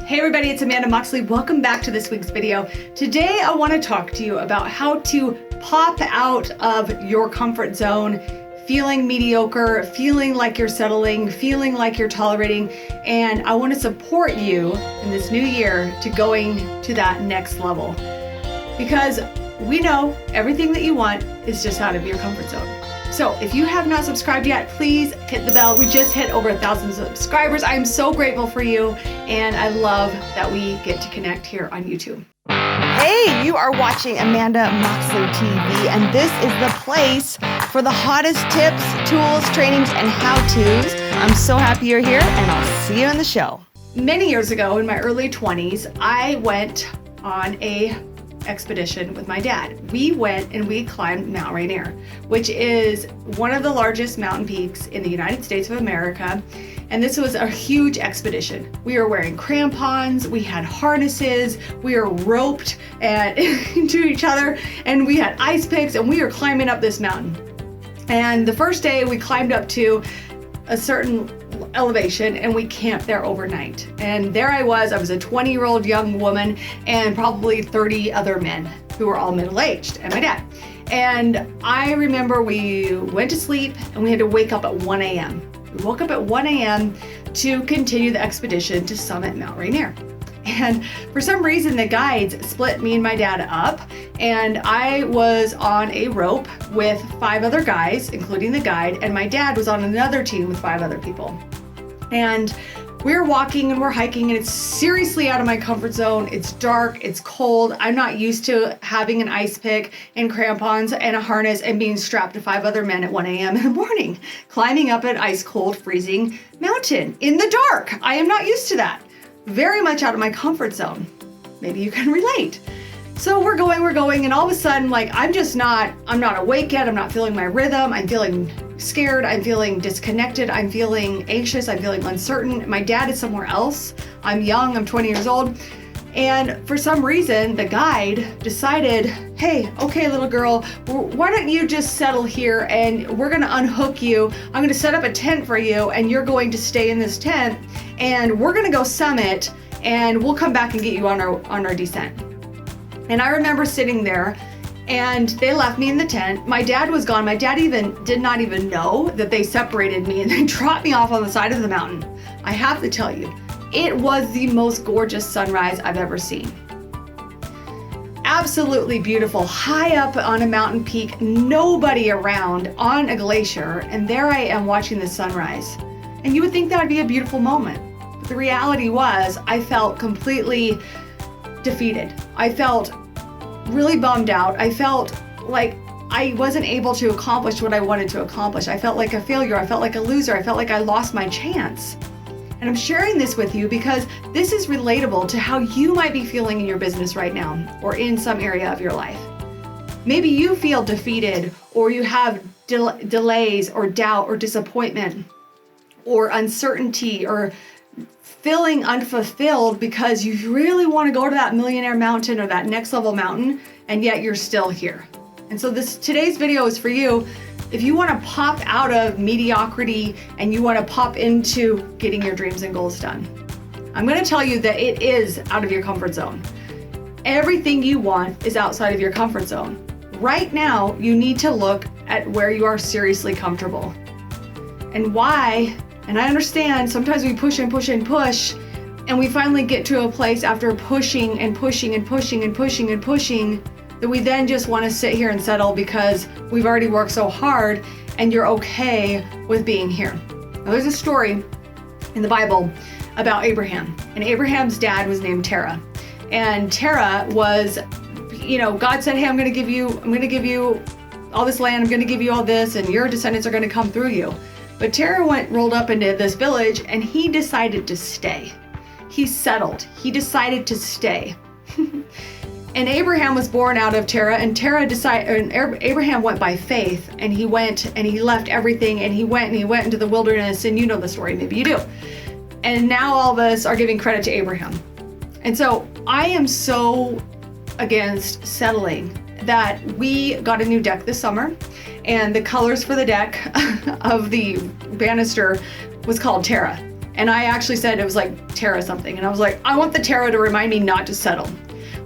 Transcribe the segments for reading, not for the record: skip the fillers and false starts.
Hey everybody, it's Amanda Moxley. Welcome back to this week's video. Today I want to talk to you about how to pop out of your comfort zone, feeling mediocre, feeling like you're settling, feeling like you're tolerating, and I want to support you in this new year to going to that next level. Because we know everything that you want is just out of your comfort zone. So if you have not subscribed yet, please hit the bell. We just hit over 1,000 subscribers. I am so grateful for you, and I love that we get to connect here on YouTube. Hey, you are watching Amanda Moxley TV, and this is the place for the hottest tips, tools, trainings, and how-tos. I'm so happy you're here, and I'll see you in the show. Many years ago, in my early 20s, I went on a expedition with my dad. We went and we climbed Mount Rainier, which is one of the largest mountain peaks in the United States of America. And this was a huge expedition. We were wearing crampons, we had harnesses, we were roped to each other, and we had ice picks, and we were climbing up this mountain. And the first day we climbed up to a certain elevation and we camped there overnight. And there I was a 20-year-old young woman and probably 30 other men who were all middle-aged, and my dad. And I remember we went to sleep and we had to wake up at 1 a.m. We woke up at 1 a.m. to continue the expedition to summit Mount Rainier. And for some reason, the guides split me and my dad up, and I was on a rope with 5 other guys, including the guide, and my dad was on another team with 5 other people. And we're walking and we're hiking, and it's seriously out of my comfort zone. It's dark, it's cold. I'm not used to having an ice pick and crampons and a harness and being strapped to 5 other men at 1 a.m. in the morning, climbing up an ice cold, freezing mountain in the dark. I am not used to that. Very much out of my comfort zone. Maybe you can relate. So we're going, and all of a sudden, I'm not awake yet. I'm not feeling my rhythm. I'm feeling scared. I'm feeling disconnected. I'm feeling anxious. I'm feeling uncertain. My dad is somewhere else. I'm young. I'm 20 years old. And for some reason, the guide decided, hey, okay, little girl, why don't you just settle here and we're going to unhook you. I'm going to set up a tent for you and you're going to stay in this tent and we're going to go summit and we'll come back and get you on our descent. And I remember sitting there and they left me in the tent. My dad was gone. My dad did not even know that they separated me and they dropped me off on the side of the mountain. I have to tell you, it was the most gorgeous sunrise I've ever seen. Absolutely beautiful, high up on a mountain peak, nobody around, on a glacier, and there I am watching the sunrise. And you would think that would be a beautiful moment. But the reality was, I felt completely defeated. I felt really bummed out. I felt like I wasn't able to accomplish what I wanted to accomplish. I felt like a failure. I felt like a loser. I felt like I lost my chance. And I'm sharing this with you because this is relatable to how you might be feeling in your business right now or in some area of your life. Maybe you feel defeated, or you have delays or doubt or disappointment or uncertainty or feeling unfulfilled because you really want to go to that millionaire mountain or that next level mountain, and yet you're still here. And so today's video is for you. If you want to pop out of mediocrity and you want to pop into getting your dreams and goals done, I'm going to tell you that it is out of your comfort zone. Everything you want is outside of your comfort zone. Right now, you need to look at where you are seriously comfortable. And why, and I understand sometimes we push and push and push, and we finally get to a place after pushing and pushing and pushing and pushing and pushing that we then just want to sit here and settle because we've already worked so hard and you're okay with being here. Now, there's a story in the Bible about Abraham, and Abraham's dad was named Terah. And Terah was, God said, hey, I'm going to give you all this land. I'm going to give you all this, and your descendants are going to come through you. But Terah rolled up into this village and he decided to stay. He settled. He decided to stay. And Abraham was born out of Terah, and Abraham went by faith, and he went and he left everything, and he went into the wilderness, and you know the story, maybe you do. And now all of us are giving credit to Abraham. And so I am so against settling that we got a new deck this summer, and the colors for the deck of the banister was called Terah. And I actually said it was like Tara something. And I was like, I want the Tara to remind me not to settle.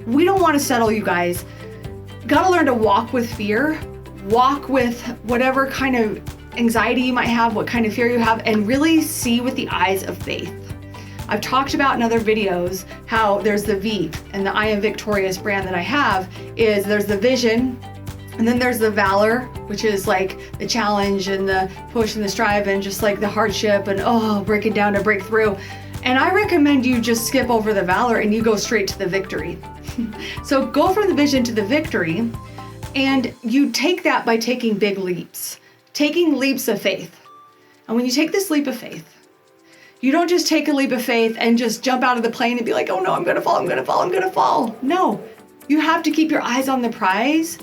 We don't want to settle, you guys. Gotta learn to walk with fear, walk with whatever kind of anxiety you might have, what kind of fear you have, and really see with the eyes of faith. I've talked about in other videos how there's the V, and the I Am Victorious brand that I have is there's the vision, and then there's the valor, which is like the challenge and the push and the strive and just like the hardship and breaking down to break through. And I recommend you just skip over the valor and you go straight to the victory. So go from the vision to the victory, and you take that by taking big leaps, taking leaps of faith. And when you take this leap of faith, you don't just take a leap of faith and just jump out of the plane and be like, oh no, I'm gonna fall, I'm gonna fall, I'm gonna fall. No, you have to keep your eyes on the prize,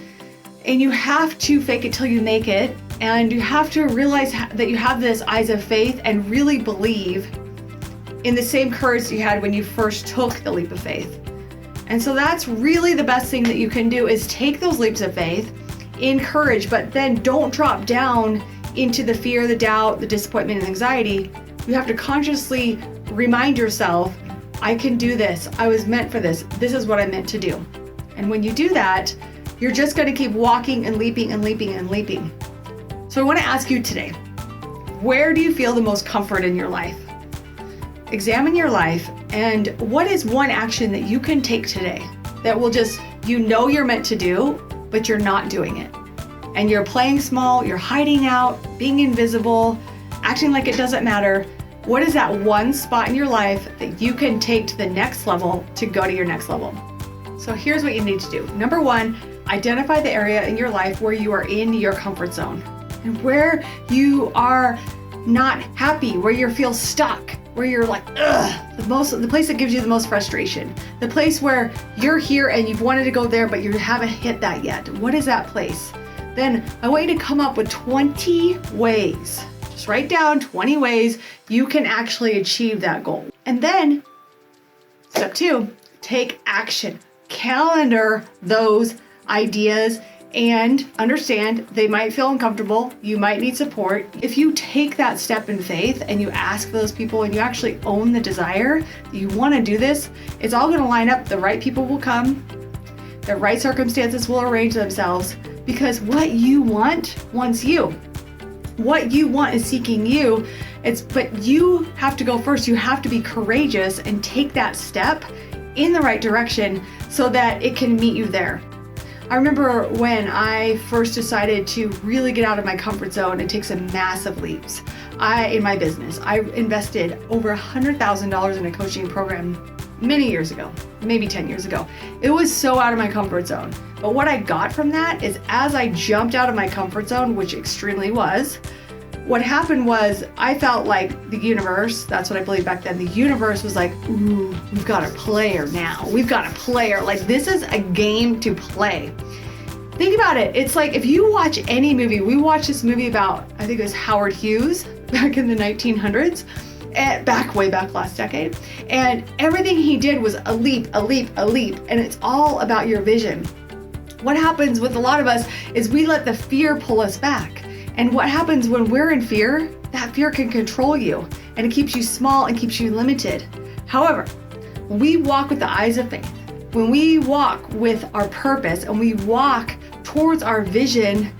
and you have to fake it till you make it. And you have to realize that you have this eyes of faith and really believe in the same courage you had when you first took the leap of faith. And so that's really the best thing that you can do, is take those leaps of faith in courage, but then don't drop down into the fear, the doubt, the disappointment, and anxiety. You have to consciously remind yourself, I can do this. I was meant for this. This is what I'm meant to do. And when you do that, you're just going to keep walking and leaping and leaping and leaping. So I want to ask you today, where do you feel the most comfort in your life? Examine your life, and what is one action that you can take today that will just, you're meant to do, but you're not doing it. And you're playing small, you're hiding out, being invisible, acting like it doesn't matter. What is that one spot in your life that you can take to the next level to go to your next level? So here's what you need to do. Number one, identify the area in your life where you are in your comfort zone and where you are not happy, where you feel stuck, where you're like, the place that gives you the most frustration, the place where you're here and you've wanted to go there, but you haven't hit that yet. What is that place? Then I want you to come up with 20 ways. Just write down 20 ways you can actually achieve that goal. And then step 2, take action. Calendar those ideas and understand they might feel uncomfortable. You might need support. If you take that step in faith and you ask those people and you actually own the desire that you want to do this, it's all going to line up. The right people will come. The right circumstances will arrange themselves, because what you want wants you. What you want is seeking you. But you have to go first. You have to be courageous and take that step in the right direction so that it can meet you there. I remember when I first decided to really get out of my comfort zone and take some massive leaps. In my business, I invested over $100,000 in a coaching program many years ago, maybe 10 years ago. It was so out of my comfort zone. But what I got from that is, as I jumped out of my comfort zone, which extremely was, what happened was I felt like the universe, that's what I believed back then, the universe was like, ooh, we've got a player now. We've got a player. Like, this is a game to play. Think about it. It's like if you watch any movie, we watched this movie about, I think it was Howard Hughes back in the 1900s, way back last decade. And everything he did was a leap, a leap, a leap. And it's all about your vision. What happens with a lot of us is we let the fear pull us back. And what happens when we're in fear, that fear can control you and it keeps you small and keeps you limited. However, when we walk with the eyes of faith, when we walk with our purpose and we walk towards our vision,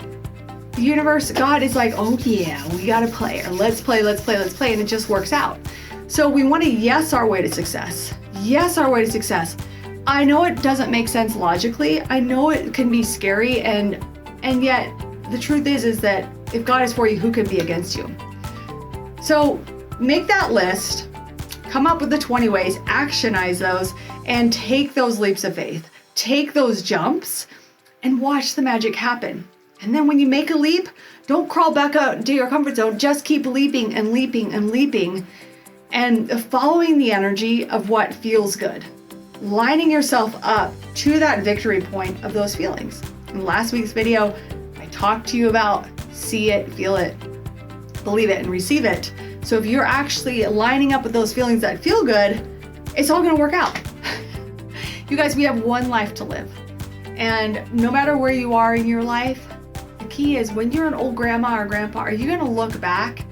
the universe, God is like, oh yeah, we got a player. Let's play, let's play, let's play. And it just works out. So we want to yes our way to success. Yes our way to success. I know it doesn't make sense logically. I know it can be scary, and yet the truth is that if God is for you, who can be against you? So make that list, come up with the 20 ways, actionize those, and take those leaps of faith. Take those jumps and watch the magic happen. And then when you make a leap, don't crawl back out to your comfort zone. Just keep leaping and leaping and leaping and following the energy of what feels good. Lining yourself up to that victory point of those feelings. In last week's video, I talked to you about see it, feel it, believe it, and receive it. So if you're actually lining up with those feelings that feel good, it's all gonna work out. You guys, we have one life to live. And no matter where you are in your life, the key is when you're an old grandma or grandpa, are you gonna look back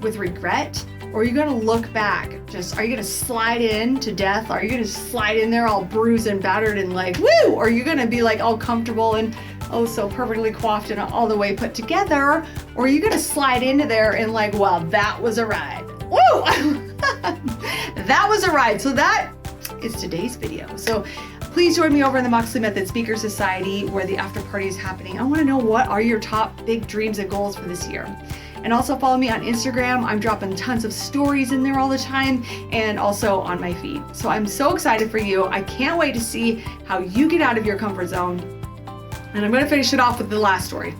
with regret, Or are you going to look back? Are you going to slide in to death? Are you going to slide in there all bruised and battered and like, woo? Or are you going to be like all comfortable and oh so perfectly coiffed and all the way put together? Or are you going to slide into there and like, wow, that was a ride. Woo! That was a ride. So that is today's video. So please join me over in the Moxley Method Speaker Society where the after party is happening. I want to know what are your top big dreams and goals for this year. And also follow me on Instagram. I'm dropping tons of stories in there all the time and also on my feed. So I'm so excited for you. I can't wait to see how you get out of your comfort zone. And I'm going to finish it off with the last story.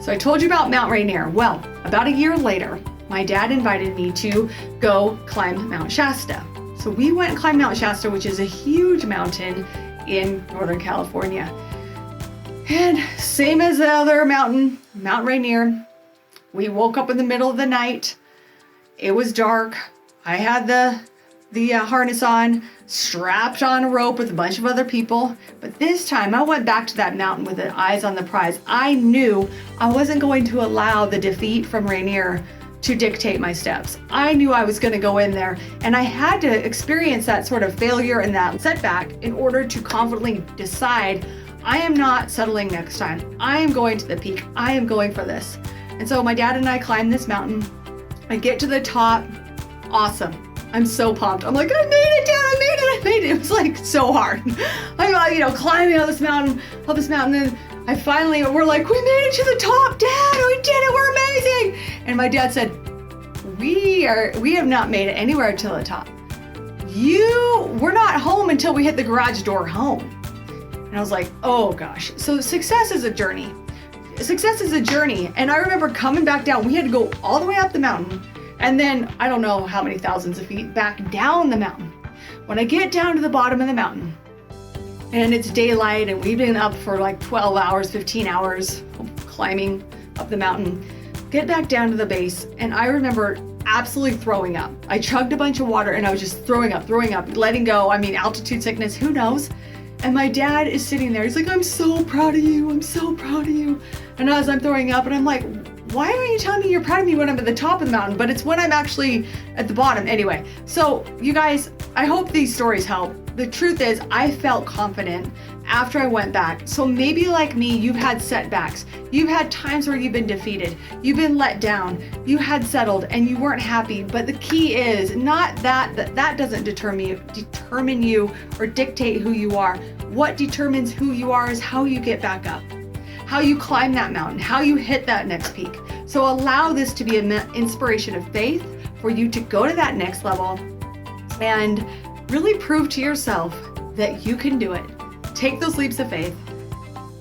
So I told you about Mount Rainier. Well, about a year later, my dad invited me to go climb Mount Shasta. So we went and climbed Mount Shasta, which is a huge mountain in Northern California. And same as the other mountain, Mount Rainier, we woke up in the middle of the night. It was dark. I had the harness on, strapped on a rope with a bunch of other people. But this time I went back to that mountain with the eyes on the prize. I knew I wasn't going to allow the defeat from Rainier to dictate my steps. I knew I was going to go in there and I had to experience that sort of failure and that setback in order to confidently decide I am not settling next time. I am going to the peak. I am going for this. And so my dad and I climbed this mountain. I get to the top. Awesome. I'm so pumped. I'm like, I made it down. I made it. It was like so hard. I'm climbing up this mountain. And we're like, we made it to the top, Dad. We did it. We're amazing. And my dad said, we have not made it anywhere till the top. We're not home until we hit the garage door home. And I was like, oh gosh. So success is a journey. And I remember coming back down. We had to go all the way up the mountain. And then I don't know how many thousands of feet back down the mountain. When I get down to the bottom of the mountain, and it's daylight and we've been up for like 12 hours, 15 hours climbing up the mountain, get back down to the base. And I remember absolutely throwing up. I chugged a bunch of water and I was just throwing up, letting go. I mean, altitude sickness, who knows? And my dad is sitting there. He's like, I'm so proud of you. I'm so proud of you. And as I'm throwing up and I'm like, why aren't you telling me you're proud of me when I'm at the top of the mountain? But it's when I'm actually at the bottom. Anyway, so you guys, I hope these stories help. The truth is, I felt confident after I went back. So maybe like me, you've had setbacks. You've had times where you've been defeated. You've been let down. You had settled and you weren't happy. But the key is not that doesn't determine you or dictate who you are. What determines who you are is how you get back up, how you climb that mountain, how you hit that next peak. So allow this to be an inspiration of faith for you to go to that next level and really prove to yourself that you can do it. Take those leaps of faith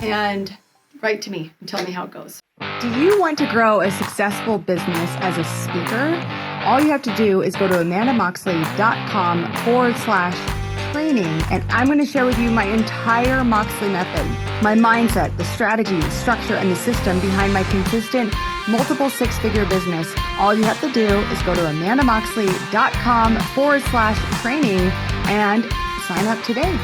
and write to me and tell me how it goes. Do you want to grow a successful business as a speaker? All you have to do is go to amandamoxley.com/training, and I'm going to share with you my entire Moxley method, my mindset, the strategy, the structure, and the system behind my consistent multiple six-figure business. All you have to do is go to amandamoxley.com/training and sign up today.